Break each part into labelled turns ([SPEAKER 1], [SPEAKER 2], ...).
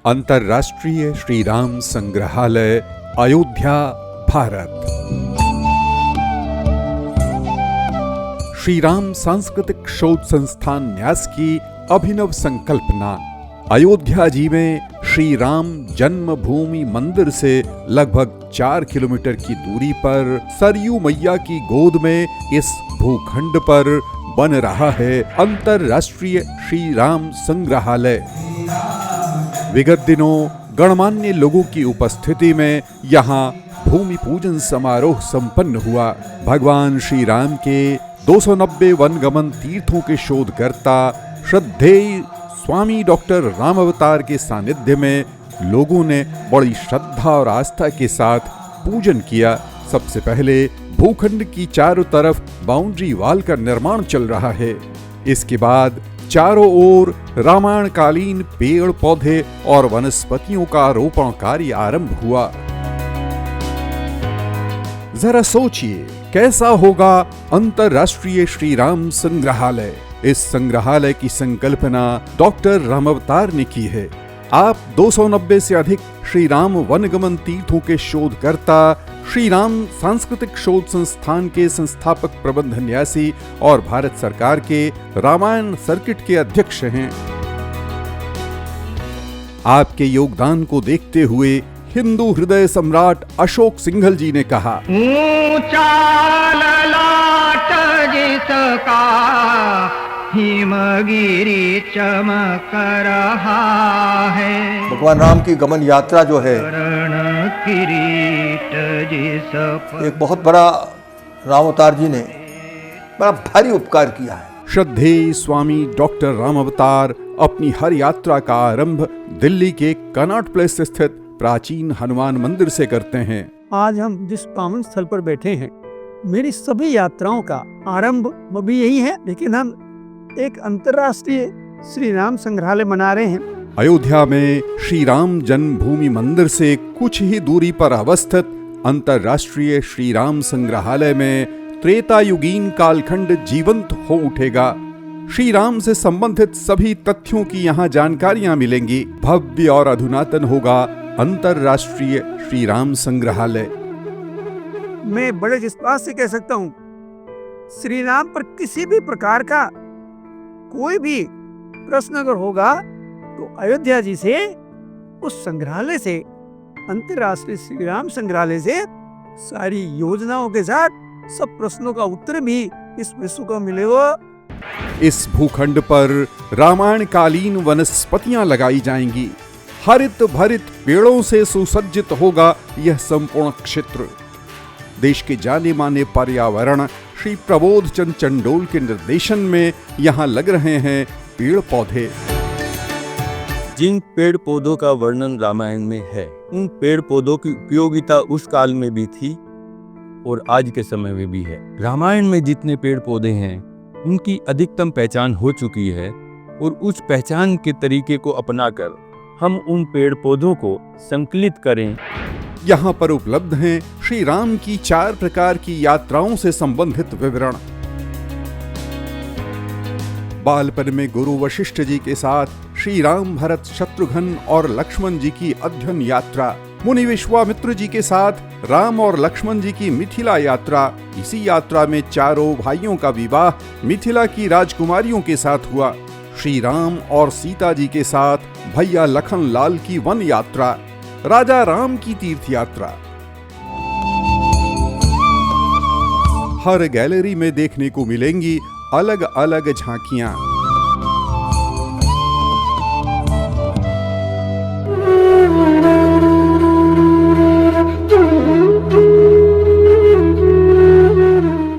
[SPEAKER 1] अंतर्राष्ट्रीय श्री राम संग्रहालय, अयोध्या, भारत। श्री राम सांस्कृतिक शोध संस्थान न्यास की अभिनव संकल्पना। अयोध्या जी में श्री राम जन्मभूमि मंदिर से लगभग 4 किलोमीटर की दूरी पर सरयू मैया की गोद में इस भूखंड पर बन रहा है अंतर्राष्ट्रीय श्री राम संग्रहालय। विगत दिनों गणमान्य लोगों की उपस्थिति में यहाँ भूमि पूजन समारोह संपन्न हुआ। भगवान श्री राम के 290 वनगमन तीर्थों के शोधकर्ता श्रद्धेय स्वामी डॉक्टर राम अवतार के सानिध्य में लोगों ने बड़ी श्रद्धा और आस्था के साथ पूजन किया। सबसे पहले भूखंड की चारों तरफ बाउंड्री वाल का निर्माण चल रहा है। इसके बाद चारों ओर रामायण कालीन पेड़ पौधे और वनस्पतियों का रोपण कार्य आरंभ हुआ। जरा सोचिए कैसा होगा अंतर्राष्ट्रीय श्री राम संग्रहालय। इस संग्रहालय की संकल्पना डॉक्टर राम अवतार ने की है। आप 290 से अधिक श्री राम वनगमन तीर्थों के शोधकर्ता, श्री राम सांस्कृतिक शोध संस्थान के संस्थापक प्रबंध न्यासी और भारत सरकार के रामायण सर्किट के अध्यक्ष हैं। आपके योगदान को देखते हुए हिंदू हृदय सम्राट अशोक सिंघल जी ने कहा,
[SPEAKER 2] ऊंचा ललाट जिसका हिमगिरी चमक रहा है।
[SPEAKER 3] भगवान राम की गमन यात्रा जो है
[SPEAKER 2] किरीट जिस
[SPEAKER 3] एक बहुत बड़ा राम अवतार जी ने बड़ा भारी उपकार किया है।
[SPEAKER 1] श्रद्धेय स्वामी डॉक्टर राम अवतार अपनी हर यात्रा का आरंभ दिल्ली के कनॉट प्लेस स्थित प्राचीन हनुमान मंदिर से करते हैं।
[SPEAKER 4] आज हम जिस पावन स्थल पर बैठे हैं, मेरी सभी यात्राओं का आरंभ भी यही है, लेकिन हम एक अंतर्राष्ट्रीय श्री राम संग्रहालय बना रहे हैं।
[SPEAKER 1] अयोध्या में श्री राम जन्मभूमि मंदिर से कुछ ही दूरी पर अवस्थित अंतर्राष्ट्रीय श्री राम संग्रहालय में त्रेतायुगीन कालखंड जीवंत हो उठेगा। श्री राम से संबंधित सभी तथ्यों की यहाँ जानकारियां मिलेंगी। भव्य और अधुनातन होगा अंतर्राष्ट्रीय श्री राम संग्रहालय।
[SPEAKER 4] मैं बड़े विश्वास से कह सकता हूँ, श्री राम पर किसी भी प्रकार का कोई भी प्रश्न अगर होगा तो अयोध्या जी से, उस संग्रहालय से, अंतर्राष्ट्रीय श्री राम संग्रहालय से सारी योजनाओं के साथ सब प्रश्नों का उत्तर भी इस विश्व को मिलेगा।
[SPEAKER 1] इस भूखंड पर रामायण कालीन वनस्पतियां लगाई जाएंगी। हरित भरित पेड़ों से सुसज्जित होगा यह संपूर्ण क्षेत्र। देश के जाने माने पर्यावरण श्री प्रबोध चंद चंडोल के निर्देशन में यहाँ लग रहे हैं पेड़ पौधे।
[SPEAKER 5] जिन पेड़ पौधों का वर्णन रामायण में है, उन पेड़ पौधों की उपयोगिता उस काल में भी थी और आज के समय में भी है। रामायण में जितने पेड़ पौधे हैं, उनकी अधिकतम पहचान हो चुकी है और उस पहचान के तरीके को अपनाकर हम उन पेड़ पौधों को संकलित करें।
[SPEAKER 1] यहाँ पर उपलब्ध हैं श्री राम की 4 प्रकार की यात्राओं से संबंधित विवरण। बालपन में गुरु वशिष्ठ जी के साथ श्री राम, भरत, शत्रुघ्न और लक्ष्मण जी की अध्ययन यात्रा। मुनि विश्वामित्र जी के साथ राम और लक्ष्मण जी की मिथिला यात्रा। इसी यात्रा में चारों भाइयों का विवाह मिथिला की राजकुमारियों के साथ हुआ। श्री राम और सीता जी के साथ भैया लखन लाल की वन यात्रा। राजा राम की तीर्थ यात्रा। हर गैलरी में देखने को मिलेंगी अलग अलग झांकियां।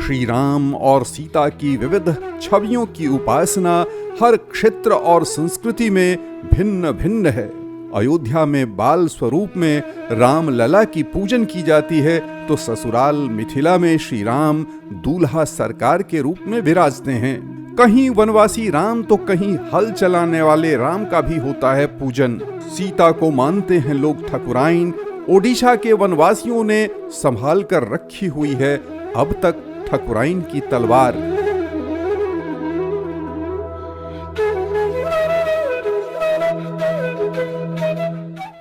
[SPEAKER 1] श्री राम और सीता की विविध छवियों की उपासना हर क्षेत्र और संस्कृति में भिन्न भिन्न है। अयोध्या में बाल स्वरूप में राम लला की पूजन की जाती है, तो ससुराल मिथिला में श्री राम दूल्हा सरकार के रूप में विराजते हैं। कहीं वनवासी राम तो कहीं हल चलाने वाले राम का भी होता है पूजन। सीता को मानते हैं लोग ठकुराइन। ओडिशा के वनवासियों ने संभाल कर रखी हुई है अब तक ठकुराइन की तलवार।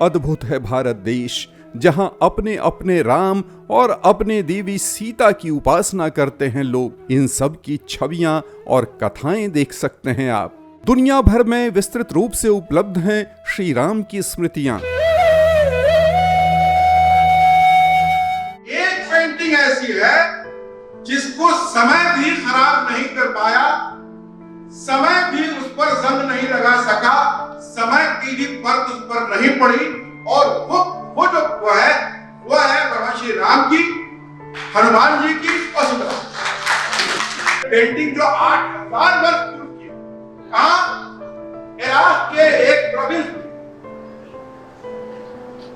[SPEAKER 1] अद्भुत है भारत देश, जहां अपने अपने राम और अपने देवी सीता की उपासना करते हैं लोग। इन सब की छवियां और कथाएं देख सकते हैं आप। दुनिया भर में विस्तृत रूप से उपलब्ध हैं श्री राम की स्मृतियां।
[SPEAKER 6] एक पेंटिंग ऐसी है जिसको समय भी खराब नहीं कर पाया, समय भी उस पर जंग नहीं लगा सका, समय की भी परत उस पर नहीं पड़ी, और वो जो वो है भगवान श्री राम की, हनुमान जी की और सुंदर पेंटिंग जो 8000 वर्ष पूर्व की, कहां? इराक के एक प्रोविंस में,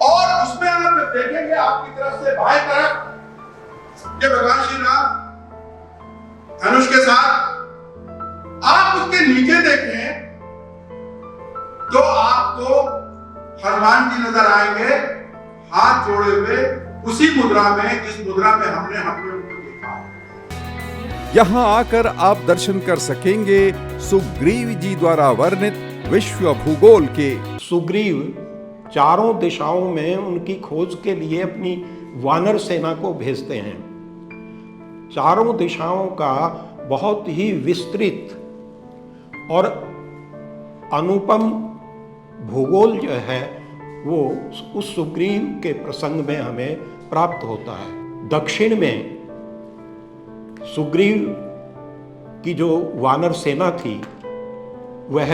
[SPEAKER 6] और उसमें आप देखेंगे आपकी तरफ से बाएं तरफ कि भगवान श्री राम धनुष के साथ, आप उसके नीचे देखें तो आपको हनुमान जी नजर आएंगे हाथ जोड़े हुए, उसी मुद्रा में जिस मुद्रा में हमने उनको देखा।
[SPEAKER 1] यहाँ आकर आप दर्शन कर सकेंगे सुग्रीव जी द्वारा वर्णित विश्व भूगोल के।
[SPEAKER 7] सुग्रीव चारों दिशाओं में उनकी खोज के लिए अपनी वानर सेना को भेजते हैं। चारों दिशाओं का बहुत ही विस्तृत और अनुपम भूगोल जो है वो उस सुग्रीव के प्रसंग में हमें प्राप्त होता है। दक्षिण में सुग्रीव की जो वानर सेना थी वह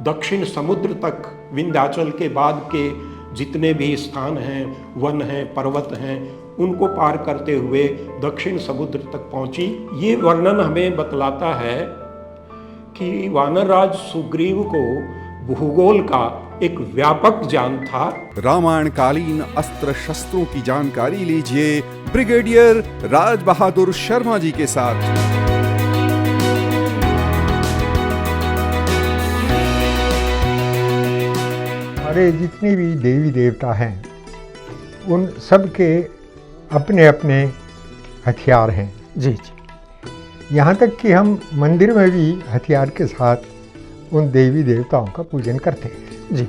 [SPEAKER 7] दक्षिण समुद्र तक, विंध्याचल के बाद के जितने भी स्थान हैं, वन हैं, पर्वत हैं, उनको पार करते हुए दक्षिण समुद्र तक पहुंची। ये वर्णन हमें बतलाता है कि वानरराज सुग्रीव को भूगोल का एक व्यापक ज्ञान था।
[SPEAKER 1] रामायण कालीन अस्त्र शस्त्रों की जानकारी लीजिए ब्रिगेडियर राज बहादुर शर्मा जी के साथ।
[SPEAKER 8] हमारे जितने भी देवी देवता हैं उन सब के अपने अपने हथियार हैं।
[SPEAKER 4] जी जी।
[SPEAKER 8] यहाँ तक कि हम मंदिर में भी हथियार के साथ उन देवी देवताओं का पूजन करते हैं।
[SPEAKER 4] जी।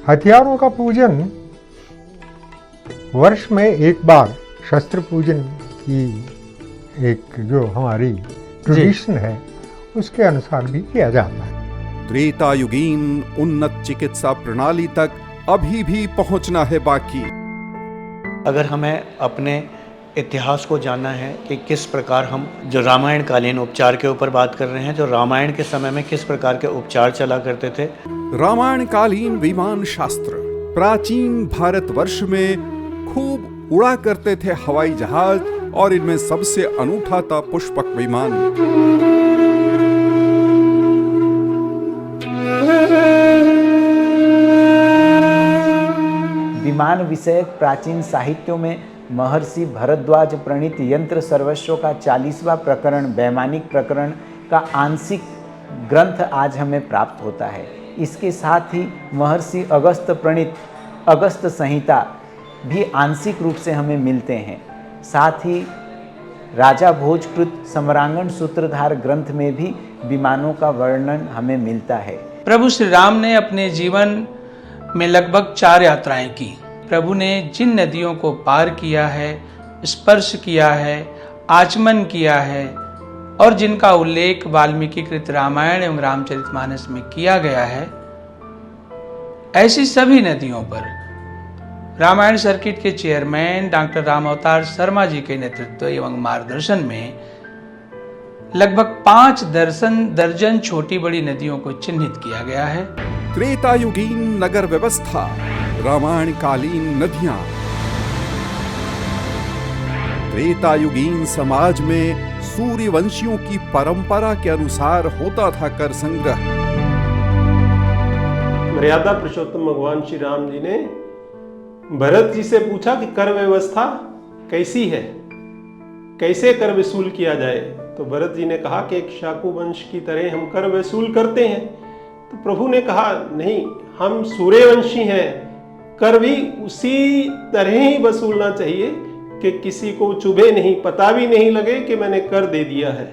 [SPEAKER 8] हथियारों का पूजन वर्ष में एक बार शस्त्र पूजन की एक जो हमारी ट्रेडिशन है उसके अनुसार भी किया जाता है।
[SPEAKER 1] त्रेतायुगीन उन्नत चिकित्सा प्रणाली तक अभी भी पहुंचना है बाकी।
[SPEAKER 9] अगर हमें अपने इतिहास को जानना है कि किस प्रकार हम जो रामायण कालीन उपचार के ऊपर बात कर रहे हैं, जो रामायण के समय में किस प्रकार के उपचार चला करते थे।
[SPEAKER 1] रामायण कालीन विमान शास्त्र प्राचीन भारतवर्ष में खूब उड़ा करते थे हवाई जहाज, और इनमें सबसे अनूठा था पुष्पक विमान।
[SPEAKER 10] विमान विषयक प्राचीन साहित्यों में महर्षि भरद्वाज प्रणीत यंत्र सर्वस्व का 40वां प्रकरण, वैमानिक प्रकरण का आंशिक ग्रंथ आज हमें प्राप्त होता है। इसके साथ ही महर्षि अगस्त प्रणीत अगस्त संहिता भी आंशिक रूप से हमें मिलते हैं। साथ ही राजा भोजकृत सम्रांगण सूत्रधार ग्रंथ में भी विमानों का वर्णन हमें मिलता है।
[SPEAKER 11] प्रभु श्री राम ने अपने जीवन में लगभग 4 यात्राएं की। प्रभु ने जिन नदियों को पार किया है, स्पर्श किया है, आचमन किया है और जिनका उल्लेख वाल्मीकि कृत रामायण एवं रामचरितमानस में किया गया है, ऐसी सभी नदियों पर रामायण सर्किट के चेयरमैन डॉक्टर राम अवतार शर्मा जी के नेतृत्व एवं मार्गदर्शन में लगभग 5 दर्जन छोटी बड़ी नदियों को चिन्हित किया गया है।
[SPEAKER 1] त्रेतायुगीन नगर व्यवस्था, रामायण कालीन नदियां। त्रेतायुगीन समाज में सूर्यवंशियों की परंपरा के अनुसार होता था कर संग्रह।
[SPEAKER 7] मर्यादा पुरुषोत्तम भगवान श्री राम जी ने भरत जी से पूछा कि कर व्यवस्था कैसी है, कैसे कर वसूल किया जाए। तो भरत जी ने कहा कि एक शाकू वंश की तरह हम कर वसूल करते हैं। तो प्रभु ने कहा नहीं, हम सूर्यवंशी हैं, कर भी उसी तरह ही वसूलना चाहिए कि किसी को चुभे नहीं, पता भी नहीं लगे कि मैंने कर दे दिया है।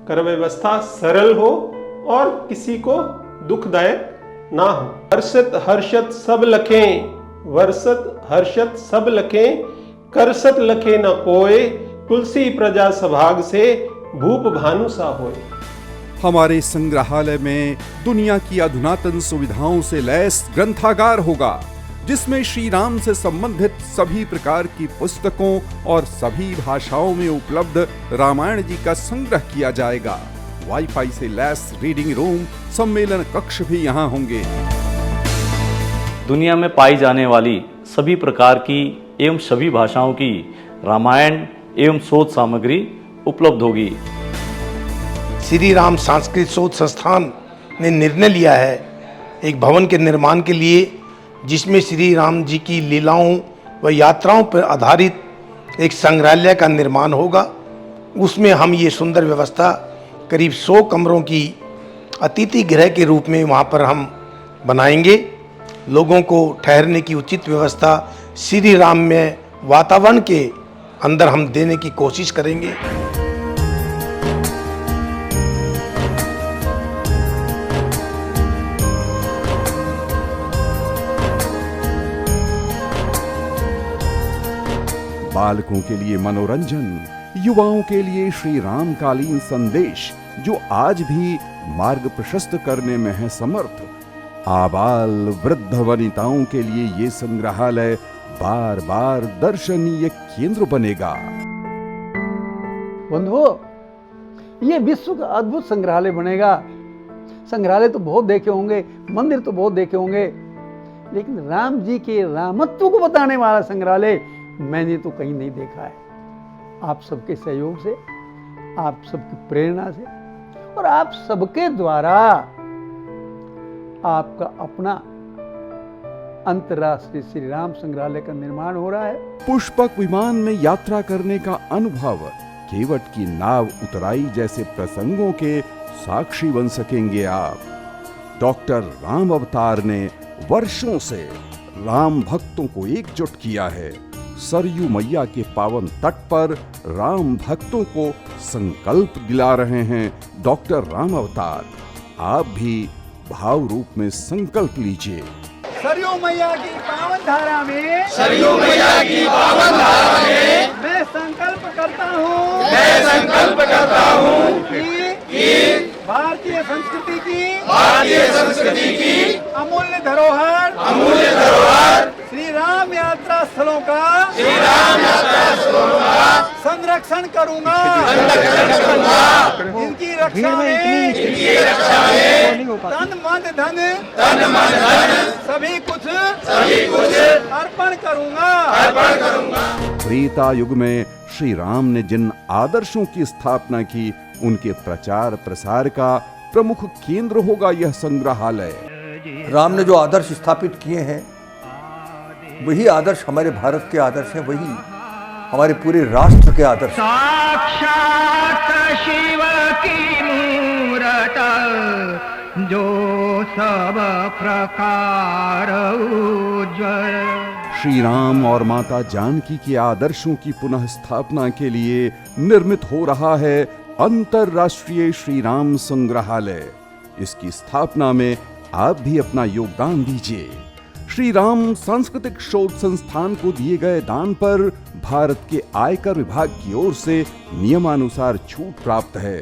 [SPEAKER 7] कर व्यवस्था सरल हो और किसी को दुखदायक ना हो। वर्षत हर्षत सब लखें, वर्षत हर्षत सब लखें, करसत लखे न कोय, तुलसी प्रजा सभाग से भूप भानु सा होए।
[SPEAKER 1] हमारे संग्रहालय में दुनिया की अधुनातन सुविधाओं से लैस ग्रंथागार होगा, जिसमें श्री राम से संबंधित सभी प्रकार की पुस्तकों और सभी भाषाओं में उपलब्ध रामायण जी का संग्रह किया जाएगा। वाईफाई से लैस रीडिंग रूम, सम्मेलन कक्ष भी यहाँ होंगे।
[SPEAKER 12] दुनिया में पाई जाने वाली सभी प्रकार की एवं सभी भाषाओं की रामायण एवं शोध सामग्री उपलब्ध होगी।
[SPEAKER 13] श्री राम सांस्कृतिक शोध संस्थान ने निर्णय लिया है एक भवन के निर्माण के लिए, जिसमें श्री राम जी की लीलाओं व यात्राओं पर आधारित एक संग्रहालय का निर्माण होगा। उसमें हम ये सुंदर व्यवस्था करीब 100 कमरों की अतिथि गृह के रूप में वहाँ पर हम बनाएंगे। लोगों को ठहरने की उचित व्यवस्था श्री राम में वातावरण के अंदर हम देने की कोशिश करेंगे।
[SPEAKER 1] बालकों के लिए मनोरंजन, युवाओं के लिए श्री रामकालीन संदेश जो आज भी मार्ग प्रशस्त करने में है समर्थ, आबाल वृद्ध वनिताओं के लिए ये संग्रहालय बार बार दर्शनीय केंद्र बनेगा।
[SPEAKER 4] बंधुओं, ये विश्व का अद्भुत संग्रहालय बनेगा। संग्रहालय तो बहुत देखे होंगे, मंदिर तो बहुत देखे होंगे, लेकिन राम जी के रामत्व को बताने वाला संग्रहालय मैंने तो कहीं नहीं देखा है। आप सबके सहयोग से, आप सबकी प्रेरणा से और आप सबके द्वारा आपका अपना अंतर्राष्ट्रीय श्री राम संग्रहालय का निर्माण हो रहा है।
[SPEAKER 1] पुष्पक विमान में यात्रा करने का अनुभव, केवट की नाव उतराई जैसे प्रसंगों के साक्षी बन सकेंगे आप। डॉक्टर राम अवतार ने वर्षों से राम भक्तों को एकजुट किया है। सरयू मैया के पावन तट पर राम भक्तों को संकल्प दिला रहे हैं डॉक्टर राम अवतार। आप भी भाव रूप में संकल्प लीजिए।
[SPEAKER 4] सरयू मैया की पावन धारा में,
[SPEAKER 2] सरयू मैया की पावन धारा में
[SPEAKER 4] मैं संकल्प करता हूँ,
[SPEAKER 2] मैं संकल्प करता हूँ
[SPEAKER 4] कि भारतीय संस्कृति की अमूल्य धरोहर श्री राम यात्रा स्थलों का संरक्षण करूंगा। इनकी रक्षा में तन मन धन सभी कुछ अर्पण करूंगा।
[SPEAKER 1] त्रेता युग में श्री राम ने जिन आदर्शों की स्थापना की, उनके प्रचार प्रसार का प्रमुख केंद्र होगा यह संग्रहालय।
[SPEAKER 3] राम ने जो आदर्श स्थापित किए हैं वही आदर्श हमारे भारत के आदर्श हैं, वही हमारे पूरे राष्ट्र के आदर्श।
[SPEAKER 2] साक्षात शिव की मूरत जो सब प्रकार उज्ज्वल।
[SPEAKER 1] श्री राम और माता जानकी के आदर्शों की पुनः स्थापना के लिए निर्मित हो रहा है अंतर्राष्ट्रीय श्री राम संग्रहालय। इसकी स्थापना में आप भी अपना योगदान दीजिए। श्री राम सांस्कृतिक शोध संस्थान को दिए गए दान पर भारत के आयकर विभाग की ओर से नियमानुसार छूट प्राप्त है।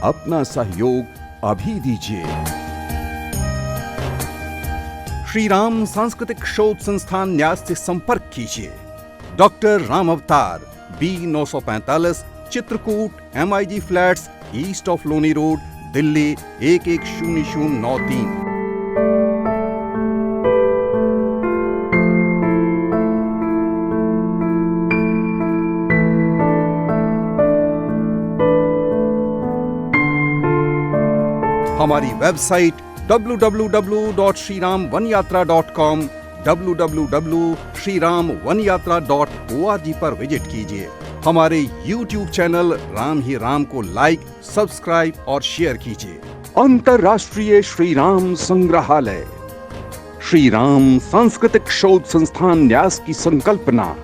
[SPEAKER 1] अपना सहयोग अभी दीजिए। श्री राम सांस्कृतिक शोध संस्थान न्यास से संपर्क कीजिए। डॉक्टर राम अवतार, B945, Chitrakoot, MIG flats, east of Loni road, Delhi 110093। हमारी वेबसाइट www.shriramvaniyatra.com, www.shriramvaniyatra.org पर विजिट कीजिए। हमारे YouTube चैनल राम ही राम को लाइक, सब्सक्राइब और शेयर कीजिए। अंतर्राष्ट्रीय श्री राम संग्रहालय, श्री राम सांस्कृतिक शोध संस्थान न्यास की संकल्पना,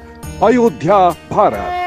[SPEAKER 1] अयोध्या, भारत।